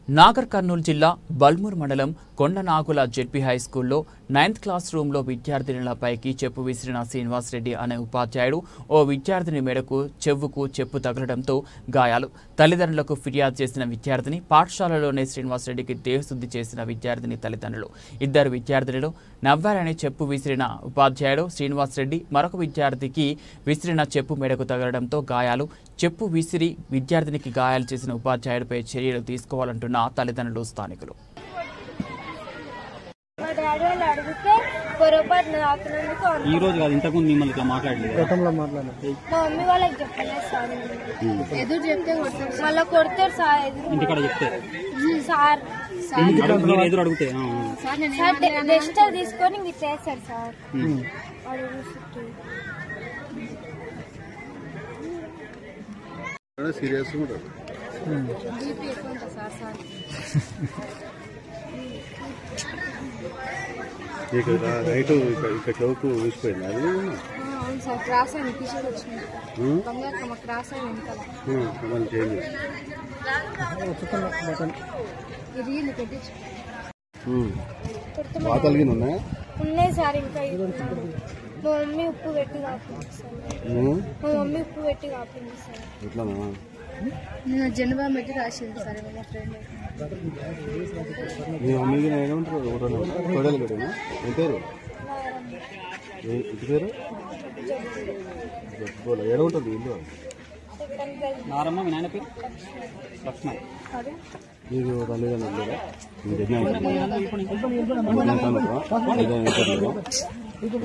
నాగర్ కర్నూలు జిల్లా బల్మూర్ మండలం Kondanagula ZP high స్కూల్లో 9th క్లాస్ రూమ్లో విద్యార్థినులపైకి చెప్పు విసిరిన శ్రీనివాస్ రెడ్డి అనే ఉపాధ్యాయుడు ఓ విద్యార్థిని మెడకు చెవుకు చెప్పు తగలడంతో గాయాలు. తల్లిదండ్రులకు ఫిర్యాదు చేసిన విద్యార్థిని పాఠశాలలోనే శ్రీనివాస్ రెడ్డికి దేహశుద్ధి చేసిన విద్యార్థిని తల్లిదండ్రులు. ఇద్దరు విద్యార్థులు నవ్వారని చెప్పు విసిరిన ఉపాధ్యాయుడు శ్రీనివాస్ రెడ్డి మరొక విద్యార్థికి విసిరిన చెప్పు మెడకు తగలడంతో గాయాలు. చెప్పు విసిరి విద్యార్థినికి గాయాలు చేసిన ఉపాధ్యాయుడిపై చర్యలు తీసుకోవాలంటున్న తల్లిదండ్రులు స్థానికులు. ఈ రోజు కాదు ఇంతకుముందు మిమ్మల్ని ఇట్లా మాట్లాడలేదు. మా మమ్మీ వాళ్ళకి చెప్పలేదు సార్. ఎదురు చెప్తే మళ్ళీ కొడతారు సార్. ఇంటికాడ చెప్తే సార్ ఎదురు అడిగితే సార్ టెస్ట్ తీసుకొని మీరు చేస్తారు సార్. సీరియస్ బీపీ ఎక్కువ ఉంటుంది సార్. సార్ రైట్ ఇక్కడ చౌకు ఊసిపోయింది. అది అవును సార్. క్రాస్ అయింది తీసుకొచ్చింది. బంగారు క్రాస్ అయింది చేంజ్ రీలు పెట్టించు వాతలిగిన ఉన్నాయా? ఉన్నాయి సార్. ఇంకా మా మమ్మీ ఉప్పు పెట్టి కాపింది సార్. ఎట్లానా నేను జెండా పెట్టి రాసింది సార్ మా ఫ్రెండ్. మీ మమ్మీకి ఏమంటారు? తొడలు కట్టేనా? ఏం పేరు? ఇంటి పేరు ఏడ ఉంటుంది ఇల్లు? నారమ్మ. మీ నాయన పేరు లక్ష్మణ. మీకు తల్లిదండ్రులు లేదా? మీకు